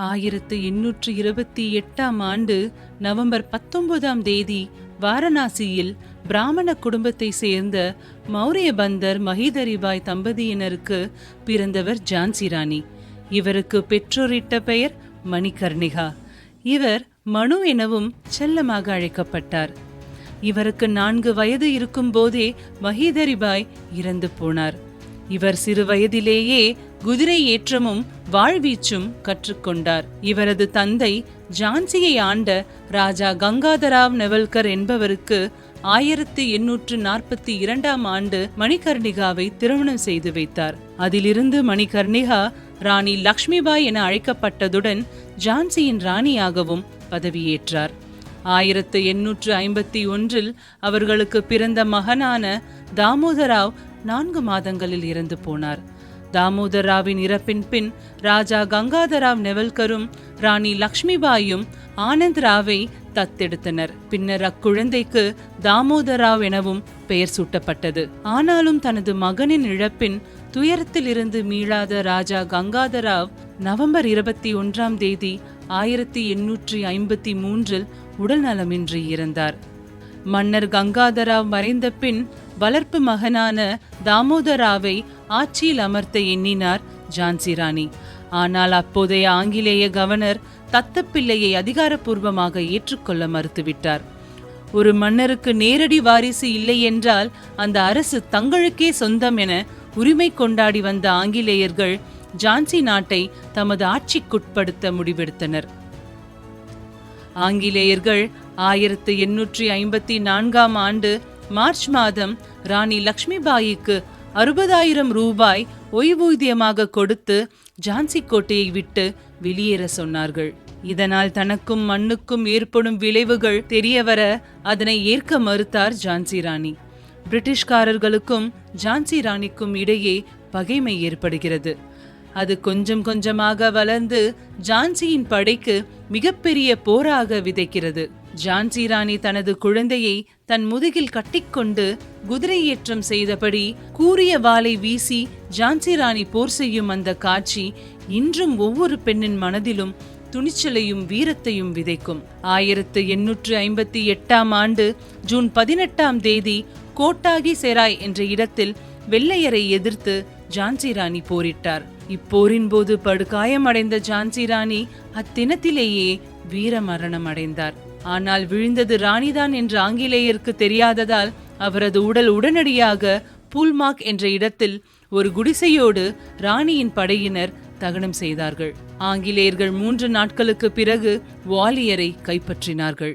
1828ஆம் ஆண்டு நவம்பர் 19ஆம் தேதி வாரணாசியில் பிராமண குடும்பத்தை சேர்ந்த மௌரிய பந்தர் மஹிதரிபாய் தம்பதியினருக்கு பிறந்தவர் ஜான்சி ராணி. இவருக்கு பெற்றோரிட்ட பெயர் மணிகர்ணிகா. இவர் மனு எனவும் செல்லமாக அழைக்கப்பட்டார். இவருக்கு 4 வயது இருக்கும் போதே மஹிதரிபாய் இறந்து போனார். இவர் சிறு வயதிலேயே குதிரை ஏற்றமும் வாழ்வீச்சும் கற்றுக்கொண்டார். இவரது தந்தை ஜான்சியை ஆண்ட ராஜா கங்காதராவ் நெவல்கர் என்பவருக்கு 1842ஆம் ஆண்டு மணிகர்ணிகாவை திருமணம் செய்து வைத்தார். அதிலிருந்து மணிகர்ணிகா ராணி லக்ஷ்மிபாய் என அழைக்கப்பட்டதுடன் ஜான்சியின் ராணியாகவும் பதவியேற்றார். 1851இல் அவர்களுக்கு பிறந்த மகனான தாமோதராவ் 4 மாதங்களில் இறந்து போனார். தாமோதராவின் இறப்பின் பின் ராஜா கங்காதராவ் நெவல்கரும் ராணி லக்ஷ்மிபாயும் ஆனந்த் ராவை தத்தெடுத்தனர். பின்னர் அக்குழந்தைக்கு தாமோதராவ் எனவும் பெயர் சூட்டப்பட்டது. ஆனாலும் தனது மகனின் இழப்பின் துயரத்தில் இருந்து மீளாத ராஜா கங்காதராவ் நவம்பர் 21ஆம் தேதி 1853இல் உடல் நலமின்றி இறந்தார். மன்னர் கங்காதராவ் மறைந்த பின் வளர்ப்பு மகனான தாமோதராவை ஆட்சியில் அமர்த்த எண்ணினார் ஜான்சி ராணி. ஆனால் அப்போதைய ஆங்கிலேய கவர்னர் தத்தப்பிள்ளையை அதிகாரப்பூர்வமாக ஏற்றுக்கொள்ள மறுத்துவிட்டார். ஒரு மன்னருக்கு நேரடி வாரிசு இல்லை என்றால் அந்த அரசு தங்களுக்கே சொந்தம் என உரிமை கொண்டாடி வந்த ஆங்கிலேயர்கள் ஜான்சி நாட்டை தமது ஆட்சிக்குட்படுத்த முடிவெடுத்தனர். ஆங்கிலேயர்கள் 1854ஆம் ஆண்டு மார்ச் மாதம் ராணி லக்ஷ்மிபாய்க்கு 60,000 ரூபாய் ஓய்வூதியமாக கொடுத்து ஜான்சி கோட்டையை விட்டு வெளியேற சொன்னார்கள். இதனால் தனக்கும் மண்ணுக்கும் ஏற்படும் விளைவுகள் தெரியவர அதனை ஏற்க மறுத்தார் ஜான்சி ராணி. பிரிட்டிஷ்காரர்களுக்கும் ஜான்சி ராணிக்கும் இடையே பகைமை ஏற்படுகிறது. அது கொஞ்சம் கொஞ்சமாக வளர்ந்து ஜான்சியின் படைக்கு மிகப்பெரிய போராக விதைக்கிறது. ஜான்சி ராணி தனது குழந்தையை தன் முதுகில் கட்டிக்கொண்டு குதிரை ஏற்றம் செய்தபடி கூரிய வாளை வீசி ஜான்சி ராணி போர் செய்யும் அந்த காட்சி இன்றும் ஒவ்வொரு பெண்ணின் மனதிலும் துணிச்சலையும் வீரத்தையும் விதைக்கும். 1858ஆம் ஆண்டு ஜூன் 18ஆம் தேதி கோட்டாகி செராய் என்ற இடத்தில் வெள்ளையரை எதிர்த்து ஜான்சி ராணி போரிட்டார். இப்போரின் போது படுகாயமடைந்த ஜான்சி ராணி அத்தினத்திலேயே வீர மரணம் அடைந்தார். ஆனால் விழுந்தது ராணிதான் என்று ஆங்கிலேயருக்கு தெரியாததால் அவரது உடல் உடனடியாக பூல்மார்க் என்ற இடத்தில் ஒரு குடிசையோடு ராணியின் படையினர் தகனம் செய்தார்கள். ஆங்கிலேயர்கள் 3 நாட்களுக்கு பிறகு குவாலியரை கைப்பற்றினார்கள்.